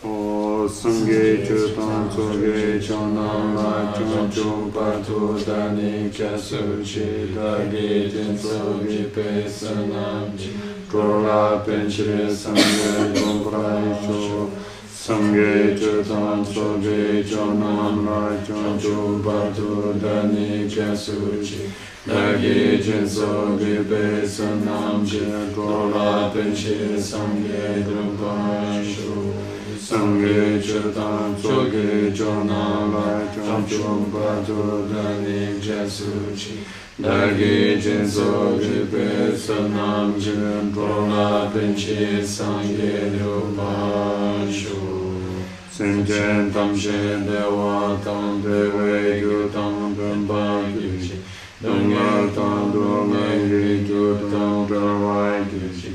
O Sangye Chutan Tsoge Chonam La Chon Chon Patu Dani Kyasu Chi Dagi Jinso Gipe Sanam Trola Penchire Sangye Gongrai Sho Sangye Chutan Tsoge Chonam La Chon Chon Patu Dani Kyasu Chi Dagi Jinso Gipe Sanam Trola Penchire Sangye Gongrai Sho Sangye Chutan Tsoge Chonam La Chon Chon Patu Dani Kyasu Chi Dagi Jinso Gipe Sanam Trola Penchire Sangye Gongrai Sho Senchen Tamshe Dewa Tam Dewe Gyu Tam Dhampa Gyu Chi Dunga Tam Dunga Gyu Tam Dharvai Gyu Chi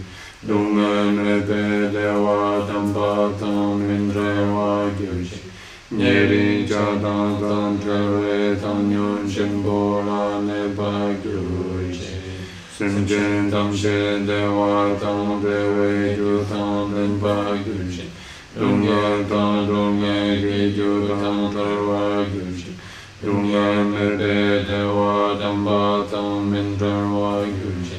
Dunga Nepe Dewa Dhampa Tam Indrewa Gyu Chi Nyeri Chatan Tam Chare Tam Nyon Shimbo La Nepa Gyu Chi Senchen Tamshe Dewa Tam Dewe Gyu Tam Dhampa Gyu Chi Dunga Tam Dunga Gyu Tam Dharvai Gyu Chi Dunga Nepe Dewa Dhampa Tam Indrewa Gyu Chi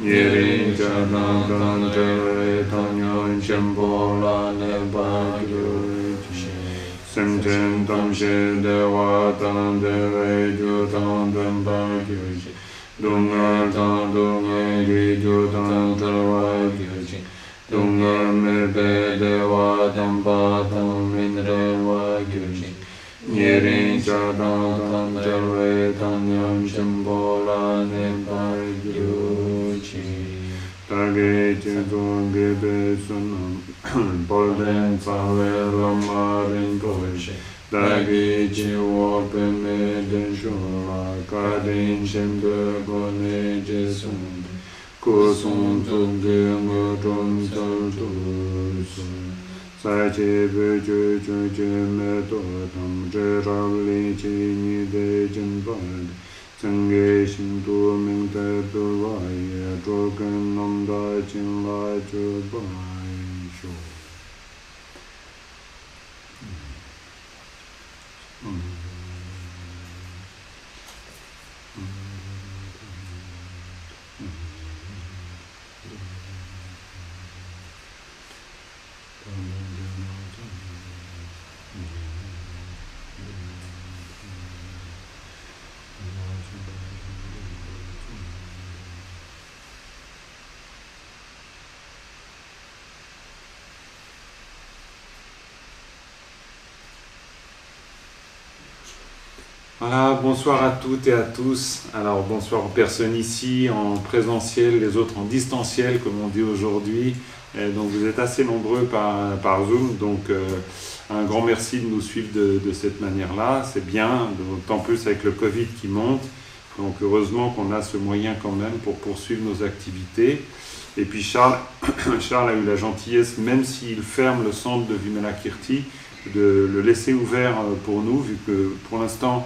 Nyeri Chatan Tam Chare Tam Nyon Shimbo La Nepa Gyu Chi Senchen Tamshe Dewa Tam Dewe Gyu Tam Dhampa Gyu Chi Dunga Tam Dunga Gyu Tam Dharvai Gyu Chi Dunga Nepe Dewa Dhampa Tam Indrewa Gyu Chi Nyeri Chatan Tam Chare Tam Nyon Shimbo La Nepa Gyu Chi Dagi Jinso Gipe Sanam Bolden Tsawe Lama Rinpoche Dagi Jiwo Peme Den Shola Kadin Shempe Gone Jesum Kusum Tugge Ngodum Taltusu Sache Beche Chuche Meto Tam Jerabli Chi Nide Jinpad Sangye Shintu Mingte Tulvaya Troken Namda Chinla Chubai Sho Voilà, bonsoir à toutes et à tous. Alors bonsoir aux personnes ici en présentiel, les autres en distanciel comme on dit aujourd'hui. Donc vous êtes assez nombreux par Zoom, donc un grand merci de nous suivre de cette manière-là. C'est bien, d'autant plus avec le Covid qui monte. Donc heureusement qu'on a ce moyen quand même pour poursuivre nos activités. Et puis Charles a eu la gentillesse, même s'il ferme le centre de Vimalakirti, de le laisser ouvert pour nous, vu que pour l'instant,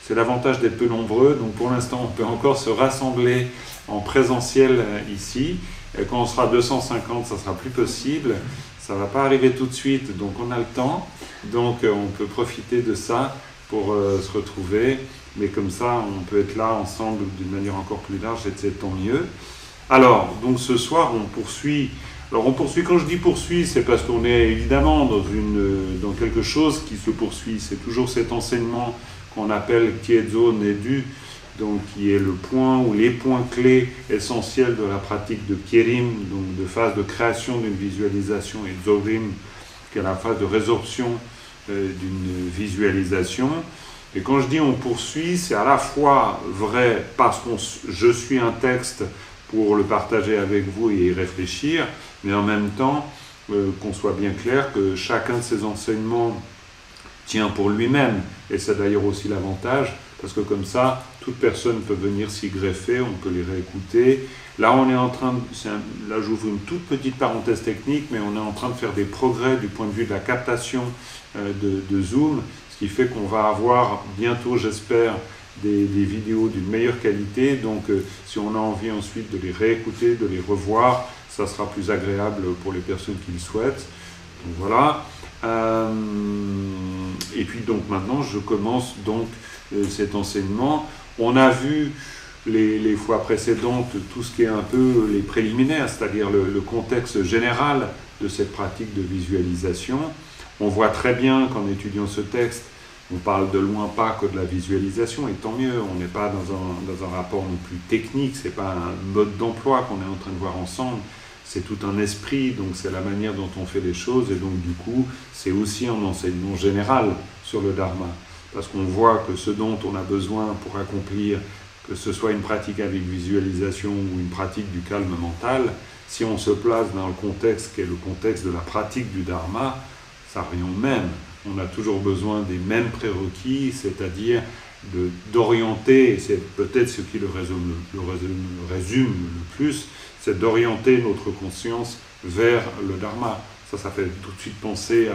c'est l'avantage d'être peu nombreux. Donc pour l'instant, on peut encore se rassembler en présentiel ici. Et quand on sera 250, ça sera plus possible. Ça ne va pas arriver tout de suite, donc on a le temps. Donc on peut profiter de ça pour se retrouver. Mais comme ça, on peut être là ensemble d'une manière encore plus large et c'est tant mieux. Alors, donc ce soir, on poursuit. Alors on poursuit, quand je dis poursuit, c'est parce qu'on est évidemment dans quelque chose qui se poursuit. C'est toujours cet enseignement qu'on appelle Kiezo Nedu, donc qui est le point ou les points clés essentiels de la pratique de Kierim, donc de phase de création d'une visualisation, et Zorim, qui est la phase de résorption d'une visualisation. Et quand je dis on poursuit, c'est à la fois vrai parce que je suis un texte pour le partager avec vous et y réfléchir, mais en même temps qu'on soit bien clair que chacun de ces enseignements tient pour lui-même, et c'est d'ailleurs aussi l'avantage, parce que comme ça, toute personne peut venir s'y greffer, on peut les réécouter. Là, on est en train là j'ouvre une toute petite parenthèse technique, mais on est en train de faire des progrès du point de vue de la captation de Zoom, ce qui fait qu'on va avoir bientôt, j'espère, des vidéos d'une meilleure qualité. Donc, si on a envie ensuite de les réécouter, de les revoir, ça sera plus agréable pour les personnes qui le souhaitent. Donc voilà. Et puis donc maintenant, je commence donc cet enseignement. On a vu les fois précédentes tout ce qui est un peu les préliminaires, c'est-à-dire le contexte général de cette pratique de visualisation. On voit très bien qu'en étudiant ce texte, on parle de loin pas que de la visualisation, et tant mieux, on n'est pas dans un rapport non plus technique, c'est pas un mode d'emploi qu'on est en train de voir ensemble, c'est tout un esprit, donc c'est la manière dont on fait les choses, et donc du coup, c'est aussi un enseignement général sur le Dharma, parce qu'on voit que ce dont on a besoin pour accomplir, que ce soit une pratique avec visualisation ou une pratique du calme mental, si on se place dans le contexte qui est le contexte de la pratique du Dharma, ça revient au même. On a toujours besoin des mêmes prérequis, c'est-à-dire d'orienter, et c'est peut-être ce qui le résume le plus, c'est d'orienter notre conscience vers le Dharma. Ça fait tout de suite penser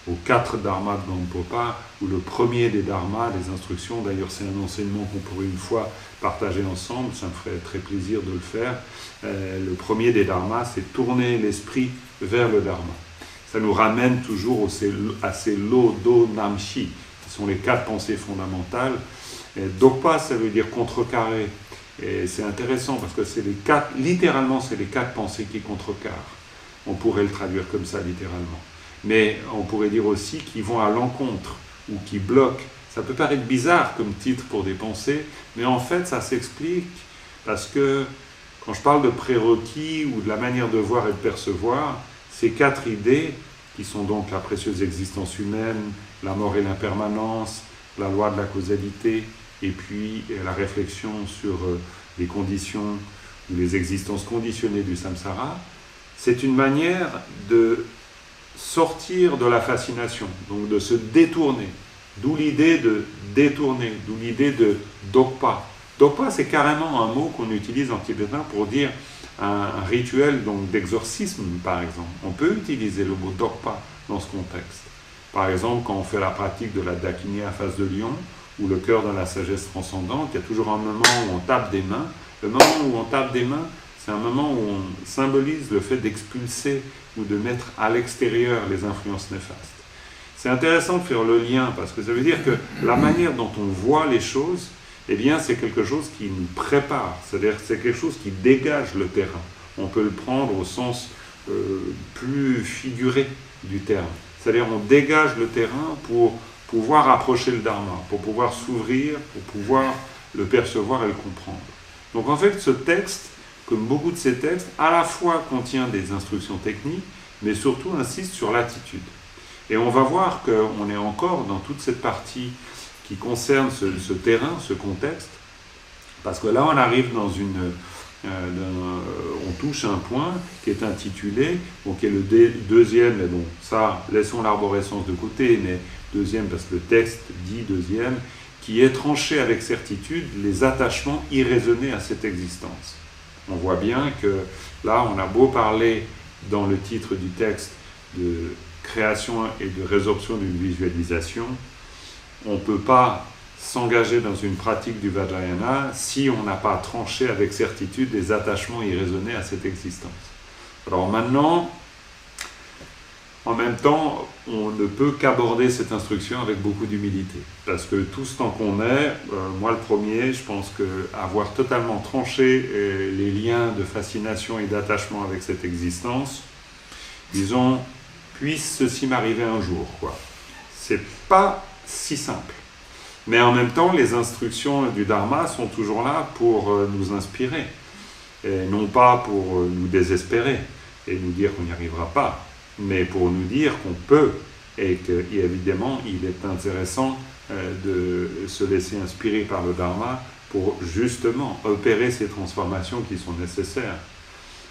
aux 4 dharmas de Gampopa, où le premier des dharmas, des instructions, d'ailleurs c'est un enseignement qu'on pourrait une fois partager ensemble, ça me ferait très plaisir de le faire. Le premier des dharmas, c'est tourner l'esprit vers le Dharma. Ça nous ramène toujours à ces lo, do, nam, shi, qui sont les 4 pensées fondamentales. Et Dokpa, ça veut dire contrecarrer. Et c'est intéressant parce que littéralement, c'est les 4 pensées qui contrecarrent. On pourrait le traduire comme ça, littéralement. Mais on pourrait dire aussi qu'ils vont à l'encontre ou qui bloquent. Ça peut paraître bizarre comme titre pour des pensées, mais en fait, ça s'explique parce que quand je parle de prérequis ou de la manière de voir et de percevoir, ces 4 idées, qui sont donc la précieuse existence humaine, la mort et l'impermanence, la loi de la causalité, et puis la réflexion sur les conditions ou les existences conditionnées du samsara, c'est une manière de sortir de la fascination, donc de se détourner. D'où l'idée de détourner, d'où l'idée de dokpa. Dokpa, c'est carrément un mot qu'on utilise en tibétain pour dire un rituel donc d'exorcisme, par exemple. On peut utiliser le mot dokpa dans ce contexte. Par exemple, quand on fait la pratique de la dakini à face de lion, ou le cœur de la sagesse transcendante, il y a toujours un moment où on tape des mains. Le moment où on tape des mains, c'est un moment où on symbolise le fait d'expulser ou de mettre à l'extérieur les influences néfastes. C'est intéressant de faire le lien, parce que ça veut dire que la manière dont on voit les choses, eh bien, c'est quelque chose qui nous prépare, c'est-à-dire que c'est quelque chose qui dégage le terrain. On peut le prendre au sens plus figuré du terme. C'est-à-dire on dégage le terrain pour pouvoir approcher le Dharma, pour pouvoir s'ouvrir, pour pouvoir le percevoir et le comprendre. Donc en fait, ce texte, comme beaucoup de ces textes, à la fois contient des instructions techniques, mais surtout insiste sur l'attitude. Et on va voir qu'on est encore dans toute cette partie qui concerne ce terrain, ce contexte, parce que là on arrive dans on touche un point qui est intitulé, bon, qui est le deuxième, mais bon, ça, laissons l'arborescence de côté, mais deuxième, parce que le texte dit deuxième, qui est tranché avec certitude les attachements irraisonnés à cette existence. On voit bien que là, on a beau parler dans le titre du texte de création et de résorption d'une visualisation, on ne peut pas s'engager dans une pratique du Vajrayana si on n'a pas tranché avec certitude des attachements irraisonnés à cette existence. Alors maintenant, en même temps, on ne peut qu'aborder cette instruction avec beaucoup d'humilité. Parce que tout ce temps qu'on est, moi le premier, je pense qu'avoir totalement tranché les liens de fascination et d'attachement avec cette existence, disons, puisse ceci m'arriver un jour, quoi. C'est pas si simple. Mais en même temps, les instructions du Dharma sont toujours là pour nous inspirer, et non pas pour nous désespérer et nous dire qu'on n'y arrivera pas, mais pour nous dire qu'on peut, et qu'évidemment, il est intéressant de se laisser inspirer par le Dharma pour justement opérer ces transformations qui sont nécessaires.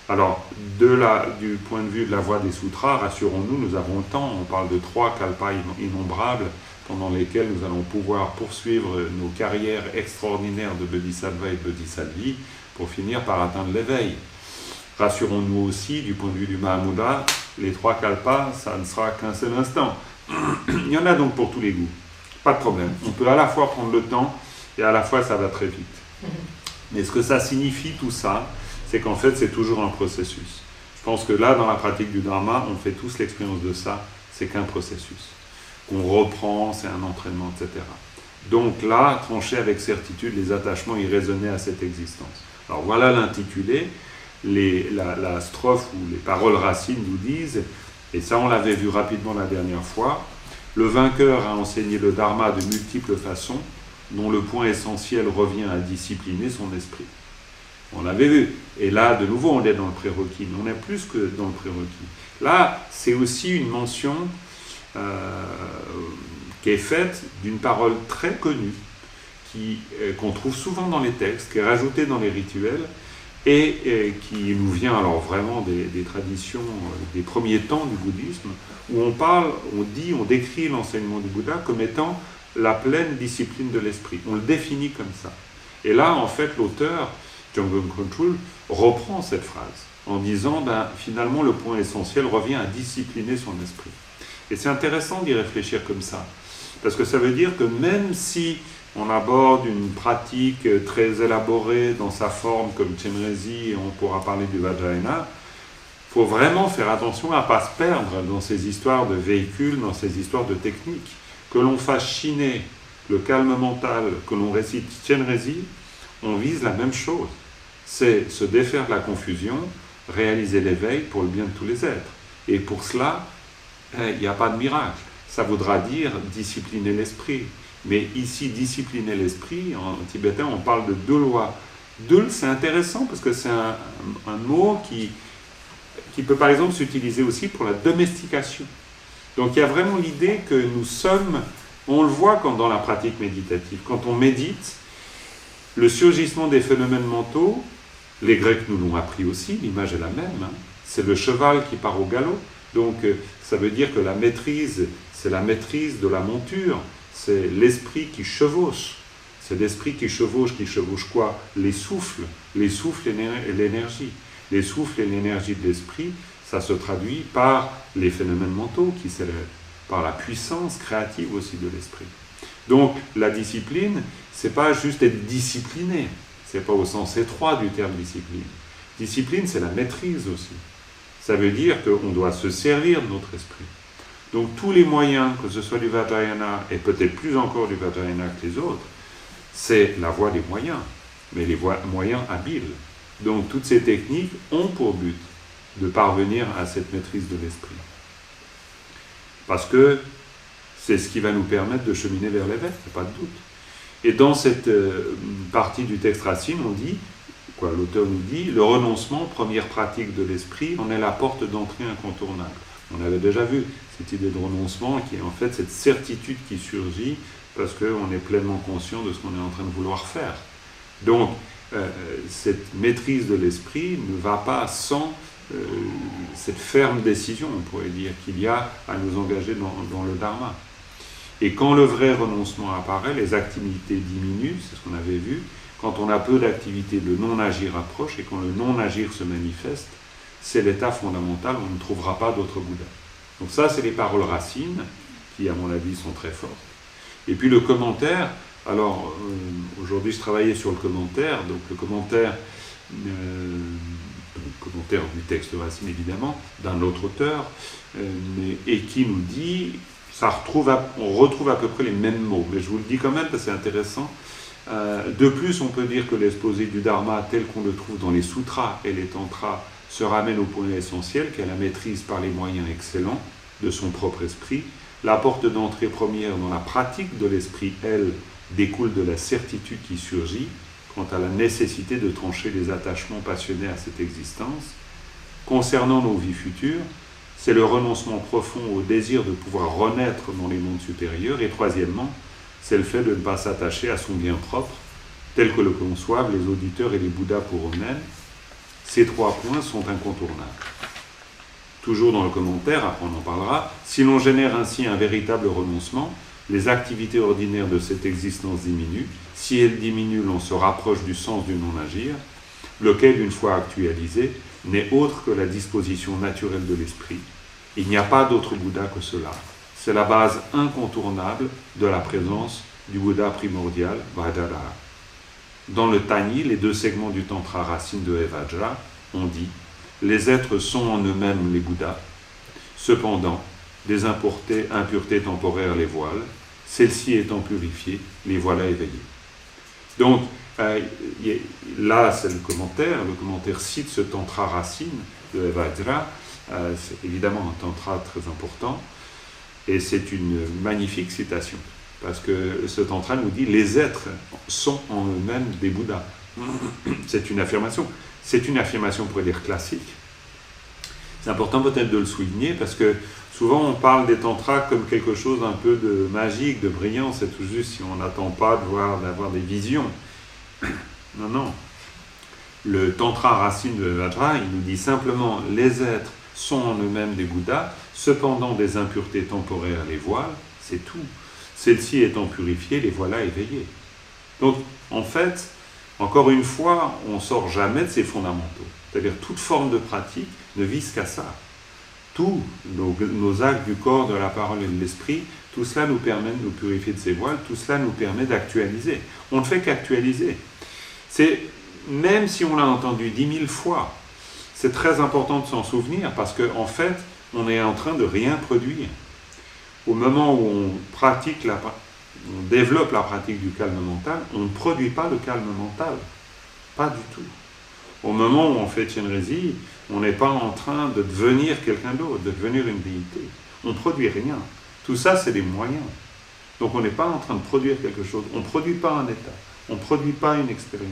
Alors, du point de vue de la voie des sutras, rassurons-nous, nous avons le temps, on parle de 3 kalpas innombrables, pendant lesquels nous allons pouvoir poursuivre nos carrières extraordinaires de Bodhisattva et de Bodhisattvi pour finir par atteindre l'éveil. Rassurons-nous aussi, du point de vue du Mahamudra, les 3 kalpas, ça ne sera qu'un seul instant. Il y en a donc pour tous les goûts, pas de problème. On peut à la fois prendre le temps et à la fois ça va très vite. Mais ce que ça signifie tout ça, c'est qu'en fait c'est toujours un processus. Je pense que là, dans la pratique du Dharma, on fait tous l'expérience de ça. c'est qu'un processus, qu'on reprend, c'est un entraînement, etc. Donc là, trancher avec certitude les attachements irraisonnés à cette existence. Alors voilà l'intitulé, la strophe ou les paroles racines nous disent, et ça on l'avait vu rapidement la dernière fois, le vainqueur a enseigné le dharma de multiples façons, dont le point essentiel revient à discipliner son esprit. On l'avait vu. Et là, de nouveau, on est dans le prérequis, mais on est plus que dans le prérequis. Là, c'est aussi une mention qui est faite d'une parole très connue, qu'on trouve souvent dans les textes, qui est rajoutée dans les rituels, et qui nous vient alors vraiment des traditions des premiers temps du bouddhisme, où on décrit l'enseignement du Bouddha comme étant la pleine discipline de l'esprit. On le définit comme ça. Et là, en fait, l'auteur, Jamgon Kongtrul, reprend cette phrase en disant, finalement, le point essentiel revient à discipliner son esprit. Et c'est intéressant d'y réfléchir comme ça, parce que ça veut dire que même si on aborde une pratique très élaborée dans sa forme comme Chenrezig, et on pourra parler du Vajrayana, il faut vraiment faire attention à ne pas se perdre dans ces histoires de véhicules, dans ces histoires de techniques. Que l'on fasse chiner le calme mental, que l'on récite Chenrezig, on vise la même chose. C'est se défaire de la confusion, réaliser l'éveil pour le bien de tous les êtres. Et pour cela, il n'y a pas de miracle. Ça voudra dire discipliner l'esprit. Mais ici, discipliner l'esprit, en tibétain, on parle de deux lois. Dul, c'est intéressant parce que c'est un mot qui peut par exemple s'utiliser aussi pour la domestication. Donc il y a vraiment l'idée que nous sommes, on le voit quand dans la pratique méditative, quand on médite, le surgissement des phénomènes mentaux, les Grecs nous l'ont appris aussi, l'image est la même, hein, c'est le cheval qui part au galop. Donc ça veut dire que la maîtrise, c'est la maîtrise de la monture, c'est l'esprit qui chevauche. C'est l'esprit qui chevauche quoi? Les souffles et l'énergie. Les souffles et l'énergie de l'esprit, ça se traduit par les phénomènes mentaux qui s'élèvent, par la puissance créative aussi de l'esprit. Donc la discipline, c'est pas juste être discipliné, c'est pas au sens étroit du terme discipline. Discipline, c'est la maîtrise aussi. Ça veut dire qu'on doit se servir de notre esprit. Donc tous les moyens, que ce soit du Vajrayana, et peut-être plus encore du Vajrayana que les autres, c'est la voie des moyens, mais les moyens habiles. Donc toutes ces techniques ont pour but de parvenir à cette maîtrise de l'esprit. Parce que c'est ce qui va nous permettre de cheminer vers l'éveil, il n'y a pas de doute. Et dans cette partie du texte racine, on dit, l'auteur nous dit, le renoncement, première pratique de l'esprit, en est la porte d'entrée incontournable. On avait déjà vu cette idée de renoncement qui est en fait cette certitude qui surgit parce qu'on est pleinement conscient de ce qu'on est en train de vouloir faire. Donc, cette maîtrise de l'esprit ne va pas sans cette ferme décision, on pourrait dire, qu'il y a à nous engager dans le dharma. Et quand le vrai renoncement apparaît, les activités diminuent, c'est ce qu'on avait vu. Quand on a peu d'activité, le non-agir approche, et quand le non-agir se manifeste, c'est l'état fondamental où on ne trouvera pas d'autre Bouddha. Donc ça, c'est les paroles racines, qui à mon avis sont très fortes. Et puis le commentaire, alors aujourd'hui je travaillais sur le commentaire, donc le commentaire du texte racine évidemment, d'un autre auteur, et qui nous dit, on retrouve à peu près les mêmes mots, mais je vous le dis quand même parce que c'est intéressant. De plus, on peut dire que l'exposé du Dharma tel qu'on le trouve dans les sutras et les tantras se ramène au point essentiel qu'est la maîtrise par les moyens excellents de son propre esprit. La porte d'entrée première dans la pratique de l'esprit, elle, découle de la certitude qui surgit quant à la nécessité de trancher les attachements passionnés à cette existence. Concernant nos vies futures, c'est le renoncement profond au désir de pouvoir renaître dans les mondes supérieurs. Et troisièmement, c'est le fait de ne pas s'attacher à son bien propre, tel que le conçoivent les auditeurs et les Bouddhas pour eux-mêmes. Ces trois points sont incontournables. Toujours dans le commentaire, après on en parlera, si l'on génère ainsi un véritable renoncement, les activités ordinaires de cette existence diminuent. Si elles diminuent, l'on se rapproche du sens du non-agir, lequel, une fois actualisé, n'est autre que la disposition naturelle de l'esprit. Il n'y a pas d'autre Bouddha que cela. C'est la base incontournable de la présence du Bouddha primordial, Vajrayana. Dans le Tani, les deux segments du Tantra racine de Evajra, on dit « Les êtres sont en eux-mêmes les Bouddhas. Cependant, des impuretés temporaires les voilent, celles-ci étant purifiées, les voilà éveillées. Donc, là, c'est le commentaire cite ce tantra racine de Vajra, c'est évidemment un tantra très important, et c'est une magnifique citation, parce que ce tantra nous dit « les êtres sont en eux-mêmes des Bouddhas ». C'est une affirmation pour dire classique. C'est important peut-être de le souligner, parce que souvent on parle des tantras comme quelque chose un peu de magique, de brillant, c'est tout juste si on n'attend pas d'avoir des visions. Non. Le tantra racine de Vajra, il nous dit simplement « les êtres sont en eux-mêmes des Bouddhas, cependant des impuretés temporaires les voilent, c'est tout. Celles-ci étant purifiées, les voilà éveillées. » Donc, en fait, encore une fois, on ne sort jamais de ces fondamentaux. C'est-à-dire, toute forme de pratique ne vise qu'à ça. Tous nos actes du corps, de la parole et de l'esprit, tout cela nous permet de nous purifier de ces voiles, tout cela nous permet d'actualiser. On ne fait qu'actualiser. C'est, même si on l'a entendu 10 000 fois, c'est très important de s'en souvenir parce qu'en fait, on est en train de rien produire. Au moment où on développe la pratique du calme mental, on ne produit pas le calme mental. Pas du tout. Au moment où on fait Chenrezig, on n'est pas en train de devenir quelqu'un d'autre, de devenir une déité. On ne produit rien. Tout ça, c'est des moyens. Donc on n'est pas en train de produire quelque chose. On ne produit pas un état. On ne produit pas une expérience.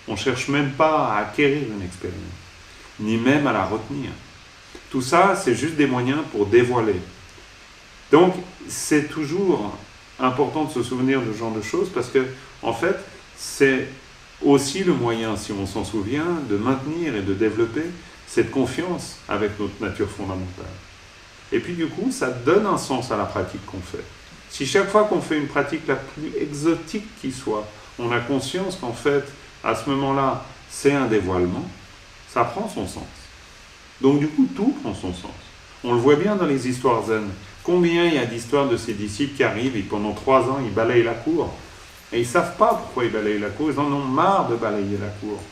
On ne cherche même pas à acquérir une expérience, ni même à la retenir. Tout ça, c'est juste des moyens pour dévoiler. Donc, c'est toujours important de se souvenir de ce genre de choses parce que, en fait, c'est aussi le moyen, si on s'en souvient, de maintenir et de développer cette confiance avec notre nature fondamentale. Et puis, du coup, ça donne un sens à la pratique qu'on fait. Si chaque fois qu'on fait une pratique la plus exotique qui soit, on a conscience qu'en fait, à ce moment-là, c'est un dévoilement, ça prend son sens. Donc du coup, tout prend son sens. On le voit bien dans les histoires zen. Combien il y a d'histoires de ces disciples qui arrivent et pendant 3 ans, ils balayent la cour. Et ils ne savent pas pourquoi ils balayent la cour, ils en ont marre de balayer la cour.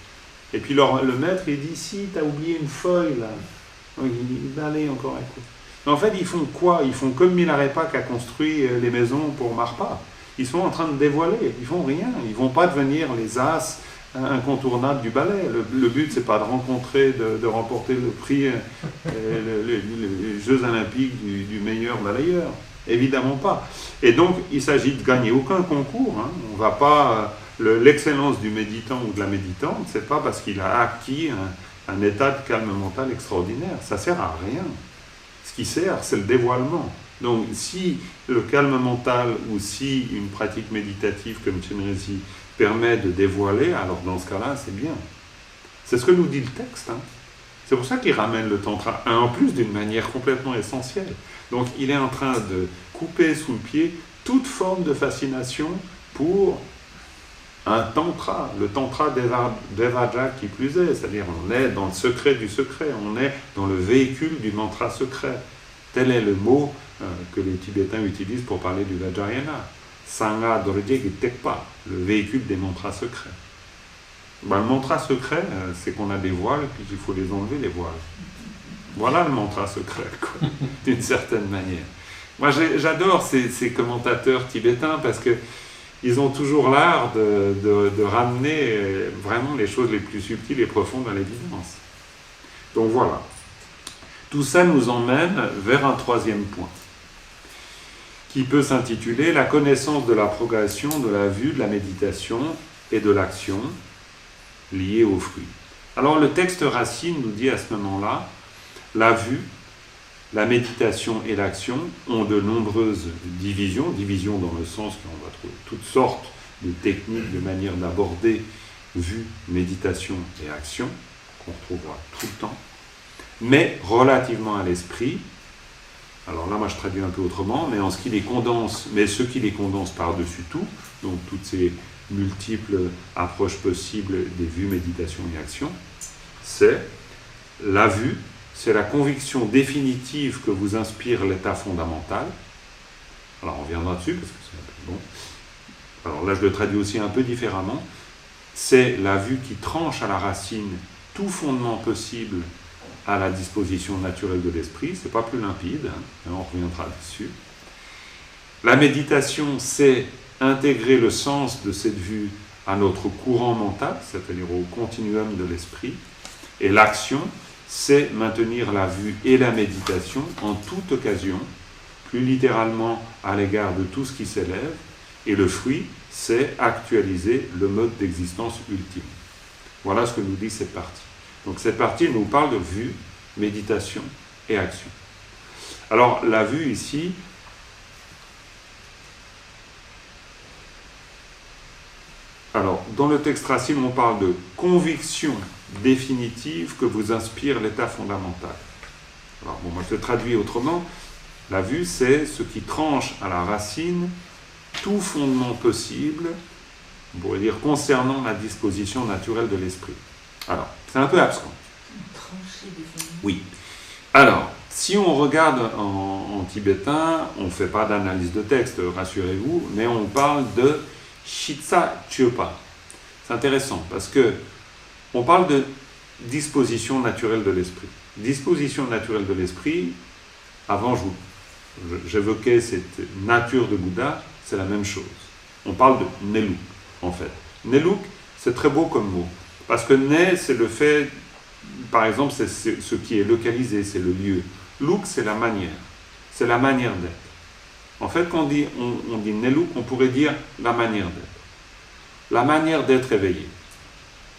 Et puis le maître, il dit, si, tu as oublié une feuille là. Donc, il balaye encore la cour. Mais en fait, ils font quoi? Ils font comme Milarepa qui a construit les maisons pour Marpa. Ils sont en train de dévoiler, ils font rien. Ils ne vont pas devenir les as incontournables du ballet. Le but, c'est pas de rencontrer, de remporter le prix, les Jeux Olympiques du meilleur balayeur. Évidemment pas. Et donc, il s'agit de gagner aucun concours. Hein. On va pas... l'excellence du méditant ou de la méditante, c'est pas parce qu'il a acquis un état de calme mental extraordinaire. Ça sert à rien. Ce qui sert, c'est le dévoilement. Donc, si le calme mental ou si une pratique méditative comme Chenrezig permet de dévoiler, alors dans ce cas-là, c'est bien. C'est ce que nous dit le texte. Hein. C'est pour ça qu'il ramène le tantra, en plus d'une manière complètement essentielle. Donc, il est en train de couper sous le pied toute forme de fascination pour un tantra, le tantra d'Evajra qui plus est, c'est-à-dire on est dans le secret du secret, on est dans le véhicule du mantra secret. Tel est le mot que les Tibétains utilisent pour parler du Vajrayana. Sangha Dorje Tekpa, le véhicule des mantras secrets. Ben, le mantra secret, c'est qu'on a des voiles, puis il faut les enlever, les voiles. Voilà le mantra secret, quoi, d'une certaine manière. Moi, j'adore ces commentateurs tibétains parce que ils ont toujours l'art de ramener vraiment les choses les plus subtiles et profondes à l'évidence. Donc voilà. Tout ça nous emmène vers un troisième point, qui peut s'intituler « La connaissance de la progression, de la vue, de la méditation et de l'action liée au fruit ». Alors le texte racine nous dit à ce moment-là, la vue, la méditation et l'action ont de nombreuses divisions dans le sens qu'on va trouver toutes sortes de techniques, de manières d'aborder vue, méditation et action, qu'on retrouvera tout le temps, mais relativement à l'esprit, alors là moi je traduis un peu autrement, mais ce qui les condense par-dessus tout, donc toutes ces multiples approches possibles des vues, méditation et action, c'est la vue, c'est la conviction définitive que vous inspire l'état fondamental. Alors on reviendra dessus parce que c'est un peu bon. Alors là je le traduis aussi un peu différemment. C'est la vue qui tranche à la racine tout fondement possible à la disposition naturelle de l'esprit, c'est pas plus limpide, hein, on reviendra dessus. La méditation, c'est intégrer le sens de cette vue à notre courant mental, c'est-à-dire au continuum de l'esprit. Et l'action, c'est maintenir la vue et la méditation en toute occasion, plus littéralement à l'égard de tout ce qui s'élève. Et le fruit, c'est actualiser le mode d'existence ultime. Voilà ce que nous dit cette partie. Donc cette partie nous parle de vue, méditation et action. Alors la vue ici, dans le texte Racine, on parle de conviction définitive que vous inspire l'état fondamental. Alors bon, moi je le traduis autrement. La vue, c'est ce qui tranche à la racine tout fondement possible, on pourrait dire, concernant la disposition naturelle de l'esprit. Alors, c'est un peu abscon. Oui. Alors, si on regarde en tibétain, on ne fait pas d'analyse de texte, rassurez-vous, mais on parle de Shitsa Chöpa. C'est intéressant parce que on parle de disposition naturelle de l'esprit. Disposition naturelle de l'esprit, avant j'évoquais cette nature de Bouddha, c'est la même chose. On parle de Neluk, en fait. Neluk, c'est très beau comme mot. Parce que Ne, c'est le fait, par exemple, c'est ce qui est localisé, c'est le lieu. Luk, c'est la manière. C'est la manière d'être. En fait, quand on dit Neluk, on pourrait dire la manière d'être. La manière d'être éveillé.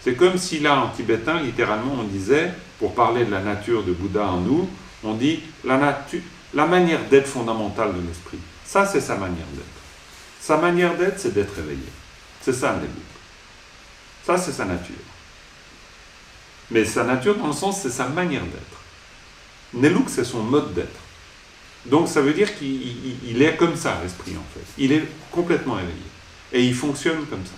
C'est comme si là, en tibétain, littéralement, on disait, pour parler de la nature de Bouddha en nous, on dit la manière d'être fondamentale de l'esprit. Ça, c'est sa manière d'être. Sa manière d'être, c'est d'être éveillé. C'est ça, Neluk. Ça, c'est sa nature. Mais sa nature, dans le sens, c'est sa manière d'être. Neluk, c'est son mode d'être. Donc, ça veut dire qu'il est comme ça, l'esprit, en fait. Il est complètement éveillé. Et il fonctionne comme ça.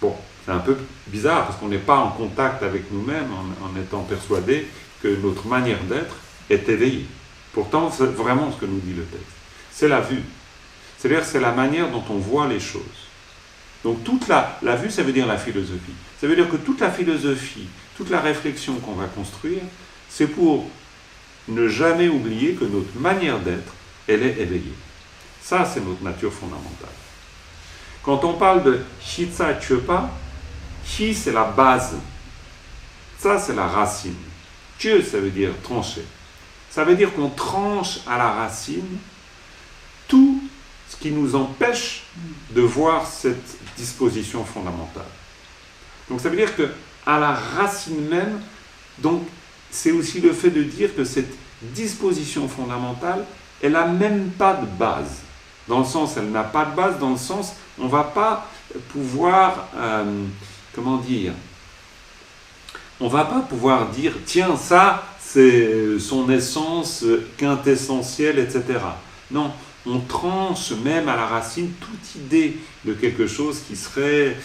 Bon, c'est un peu bizarre, parce qu'on n'est pas en contact avec nous-mêmes en étant persuadé que notre manière d'être est éveillée. Pourtant, c'est vraiment ce que nous dit le texte. C'est la vue. C'est-à-dire, c'est la manière dont on voit les choses. Donc, toute la vue, ça veut dire la philosophie. Ça veut dire que toute la philosophie, toute la réflexion qu'on va construire, c'est pour ne jamais oublier que notre manière d'être, elle est éveillée. Ça, c'est notre nature fondamentale. Quand on parle de Shitsa Chöpa, Shi, c'est la base. Ça, c'est la racine. Chö, ça veut dire trancher. Ça veut dire qu'on tranche à la racine tout ce qui nous empêche de voir cette disposition fondamentale. Donc ça veut dire que à la racine même, donc c'est aussi le fait de dire que cette disposition fondamentale, elle n'a même pas de base. Dans le sens, elle n'a pas de base, dans le sens, on ne va pas pouvoir, on ne va pas pouvoir dire, tiens, ça, c'est son essence quintessentielle, etc. Non, on tranche même à la racine toute idée de quelque chose qui serait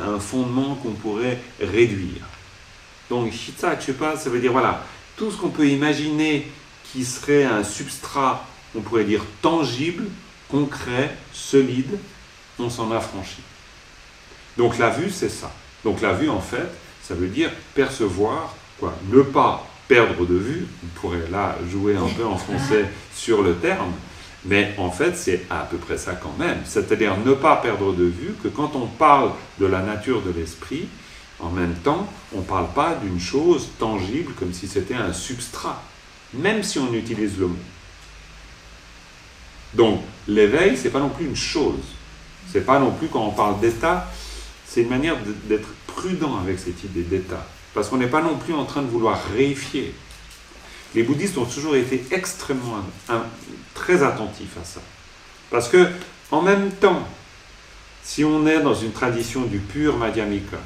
un fondement qu'on pourrait réduire. Donc, Shitsa Chöpa, ça veut dire, voilà, tout ce qu'on peut imaginer qui serait un substrat, on pourrait dire tangible, concret, solide, on s'en affranchit. Donc la vue, c'est ça. Donc la vue, en fait, ça veut dire percevoir, quoi, ne pas perdre de vue. On pourrait là jouer un peu en français sur le terme, mais en fait, c'est à peu près ça quand même. C'est-à-dire ne pas perdre de vue que quand on parle de la nature de l'esprit, en même temps, on ne parle pas d'une chose tangible comme si c'était un substrat, même si on utilise le mot. Donc, l'éveil, ce n'est pas non plus une chose. Ce n'est pas non plus, quand on parle d'état, c'est une manière d'être prudent avec cette idée d'état. Parce qu'on n'est pas non plus en train de vouloir réifier. Les bouddhistes ont toujours été extrêmement, très attentifs à ça. Parce que, en même temps, si on est dans une tradition du pur Madhyamika,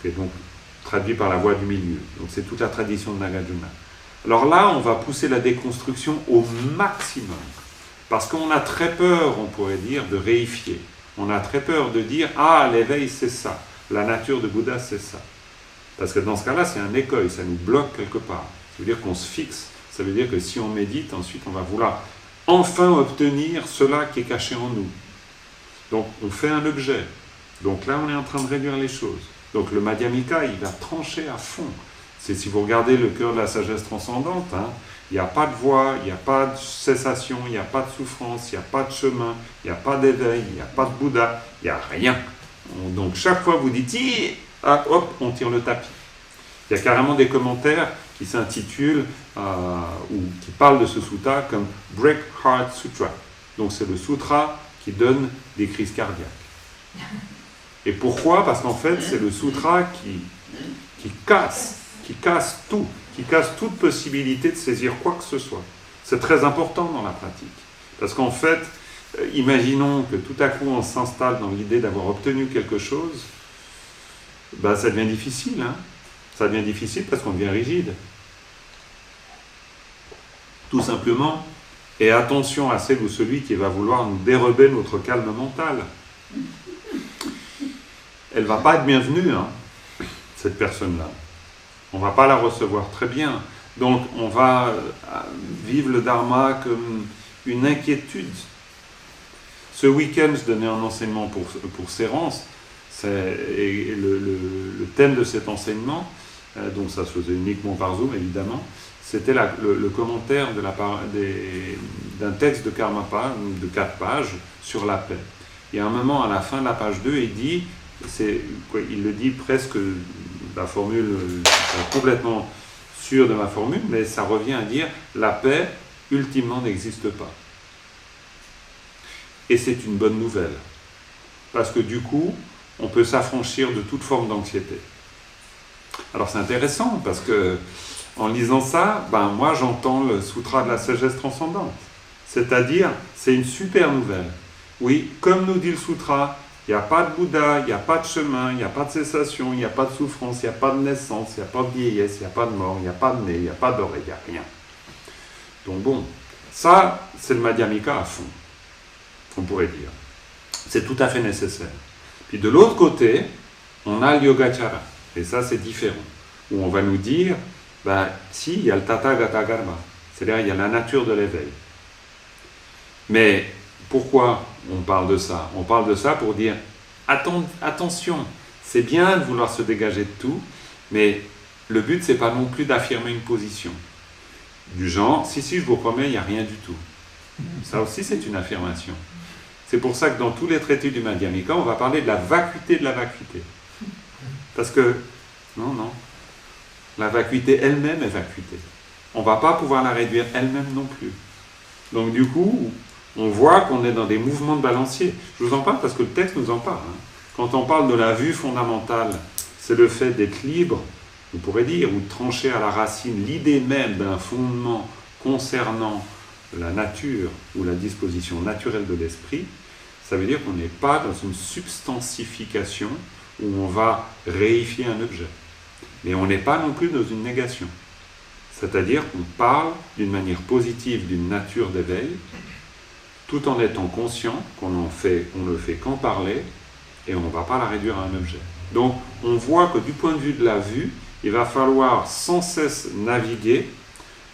qui est donc traduit par la voie du milieu, donc c'est toute la tradition de Nagarjuna, alors là, on va pousser la déconstruction au maximum. Parce qu'on a très peur, on pourrait dire, de réifier. On a très peur de dire « Ah, l'éveil, c'est ça. La nature de Bouddha, c'est ça. » Parce que dans ce cas-là, c'est un écueil, ça nous bloque quelque part. Ça veut dire qu'on se fixe. Ça veut dire que si on médite, ensuite, on va vouloir enfin obtenir cela qui est caché en nous. Donc, on fait un objet. Donc là, on est en train de réduire les choses. Donc, le Madhyamika, il va trancher à fond C'est si vous regardez le cœur de la sagesse transcendante, hein, il n'y a pas de voie, il n'y a pas de cessation, il n'y a pas de souffrance, il n'y a pas de chemin, il n'y a pas d'éveil, il n'y a pas de Bouddha, il n'y a rien. Donc chaque fois vous dites, ah, hop, on tire le tapis. Il y a carrément des commentaires qui s'intitulent, ou qui parlent de ce sutta comme Break Heart Sutra. Donc c'est le sutra qui donne des crises cardiaques. Et pourquoi? Parce qu'en fait, c'est le sutra qui casse tout, qui casse toute possibilité de saisir quoi que ce soit. C'est très important dans la pratique. Parce qu'en fait, imaginons que tout à coup on s'installe dans l'idée d'avoir obtenu quelque chose, ben ça devient difficile, hein. Ça devient difficile parce qu'on devient rigide. Tout simplement. Et attention à celle ou celui qui va vouloir nous dérober notre calme mental. Elle ne va pas être bienvenue, hein, cette personne-là. On ne va pas la recevoir très bien. Donc on va vivre le Dharma comme une inquiétude. Ce week-end, je donnais un enseignement pour Sérance. Et le thème de cet enseignement, donc ça se faisait uniquement par Zoom évidemment, c'était le commentaire d'un texte de Karmapa, de 4 pages, sur la paix. Et à un moment, à la fin de la page 2, il dit, il le dit presque, la formule, je suis complètement sûr de ma formule, mais ça revient à dire, la paix, ultimement, n'existe pas. Et c'est une bonne nouvelle, parce que du coup, on peut s'affranchir de toute forme d'anxiété. Alors c'est intéressant, parce que en lisant ça, moi j'entends le sutra de la sagesse transcendante. C'est-à-dire, c'est une super nouvelle. Oui, comme nous dit le sutra, il n'y a pas de Bouddha, il n'y a pas de chemin, il n'y a pas de cessation, il n'y a pas de souffrance, il n'y a pas de naissance, il n'y a pas de vieillesse, il n'y a pas de mort, il n'y a pas de nez, il n'y a pas d'oreille, il n'y a rien. Donc bon, ça, c'est le Madhyamika à fond, on pourrait dire. C'est tout à fait nécessaire. Puis de l'autre côté, on a le Yogacara. Et ça, c'est différent. Où on va nous dire, si, il y a le Tathagata Karma. C'est-à-dire, il y a la nature de l'éveil. Mais pourquoi on parle de ça? On parle de ça pour dire, attention, c'est bien de vouloir se dégager de tout, mais le but, c'est pas non plus d'affirmer une position. Du genre, si, je vous promets, il n'y a rien du tout. Ça aussi, c'est une affirmation. C'est pour ça que dans tous les traités du Madhyamika, on va parler de la vacuité de la vacuité. Parce que, non, la vacuité elle-même est vacuité. On ne va pas pouvoir la réduire elle-même non plus. Donc du coup, on voit qu'on est dans des mouvements de balancier. Je vous en parle parce que le texte nous en parle. Hein. Quand on parle de la vue fondamentale, c'est le fait d'être libre, on pourrait dire, ou de trancher à la racine l'idée même d'un fondement concernant la nature ou la disposition naturelle de l'esprit. Ça veut dire qu'on n'est pas dans une substantification où on va réifier un objet. Mais on n'est pas non plus dans une négation. C'est-à-dire qu'on parle d'une manière positive d'une nature d'éveil, tout en étant conscient qu'on ne fait qu'en parler, et on ne va pas la réduire à un objet. Donc on voit que du point de vue de la vue, il va falloir sans cesse naviguer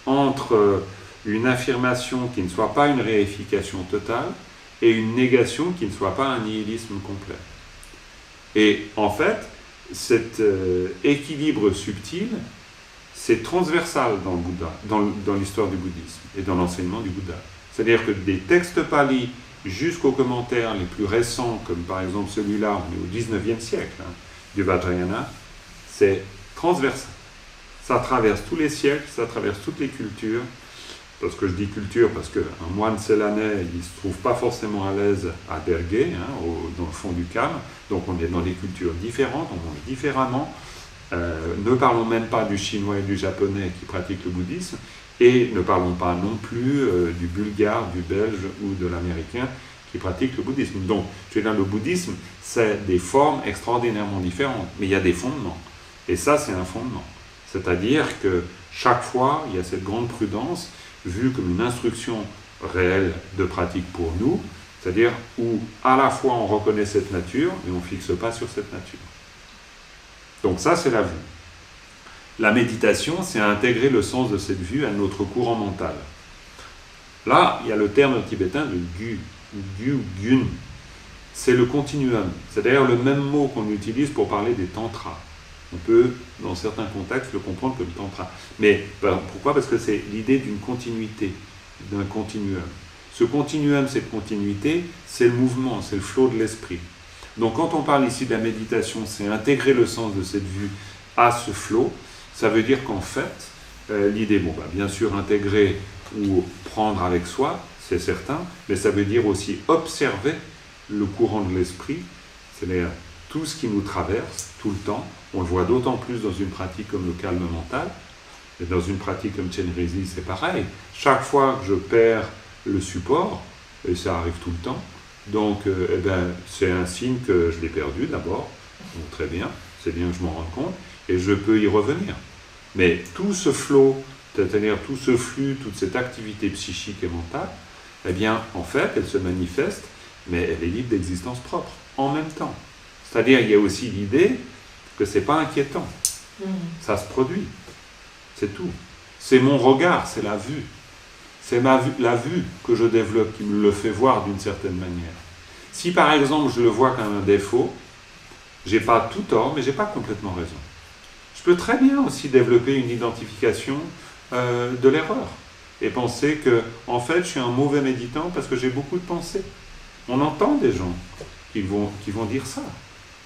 entre une affirmation qui ne soit pas une réification totale, et une négation qui ne soit pas un nihilisme complet. Et en fait, cet équilibre subtil, c'est transversal dans le Bouddha, dans l'histoire du bouddhisme et dans l'enseignement du Bouddha. C'est-à-dire que des textes pali jusqu'aux commentaires les plus récents, comme par exemple celui-là, on est au 19e siècle, du Vajrayana, c'est transversal. Ça traverse tous les siècles, ça traverse toutes les cultures. Parce que je dis culture, parce qu'un moine célanais, il ne se trouve pas forcément à l'aise à Dergué, dans le fond du Kham. Donc on est dans des cultures différentes, on mange différemment. Ne parlons même pas du chinois et du japonais qui pratiquent le bouddhisme, et ne parlons pas non plus du bulgare, du belge ou de l'américain qui pratiquent le bouddhisme. Donc, je veux dire, le bouddhisme, c'est des formes extraordinairement différentes, mais il y a des fondements. Et ça, c'est un fondement. C'est-à-dire que chaque fois, il y a cette grande prudence, vue comme une instruction réelle de pratique pour nous, c'est-à-dire où à la fois on reconnaît cette nature, mais on ne fixe pas sur cette nature. Donc ça, c'est la vue. La méditation, c'est intégrer le sens de cette vue à notre courant mental. Là, il y a le terme tibétain de gu, ou gun. C'est le continuum. C'est d'ailleurs le même mot qu'on utilise pour parler des tantras. On peut, dans certains contextes, le comprendre comme tantra. Mais pourquoi? Parce que c'est l'idée d'une continuité, d'un continuum. Ce continuum, cette continuité, c'est le mouvement, c'est le flot de l'esprit. Donc quand on parle ici de la méditation, c'est intégrer le sens de cette vue à ce flot. Ça veut dire qu'en fait, l'idée, bien sûr, intégrer ou prendre avec soi, c'est certain, mais ça veut dire aussi observer le courant de l'esprit, c'est-à-dire tout ce qui nous traverse tout le temps. On le voit d'autant plus dans une pratique comme le calme mental, et dans une pratique comme Chenrezig, c'est pareil. Chaque fois que je perds le support, et ça arrive tout le temps, donc c'est un signe que je l'ai perdu d'abord, donc très bien, c'est bien que je m'en rende compte, et je peux y revenir. Mais tout ce flot, c'est-à-dire tout ce flux, toute cette activité psychique et mentale, eh bien, en fait, elle se manifeste, mais elle est libre d'existence propre, en même temps. C'est-à-dire, il y a aussi l'idée que c'est pas inquiétant. Ça se produit. C'est tout. C'est mon regard, c'est la vue. C'est la vue que je développe qui me le fait voir d'une certaine manière. Si par exemple je le vois comme un défaut, j'ai pas tout tort, mais j'ai pas complètement raison. Je peux très bien aussi développer une identification de l'erreur et penser que, en fait, je suis un mauvais méditant parce que j'ai beaucoup de pensées. On entend des gens qui vont dire ça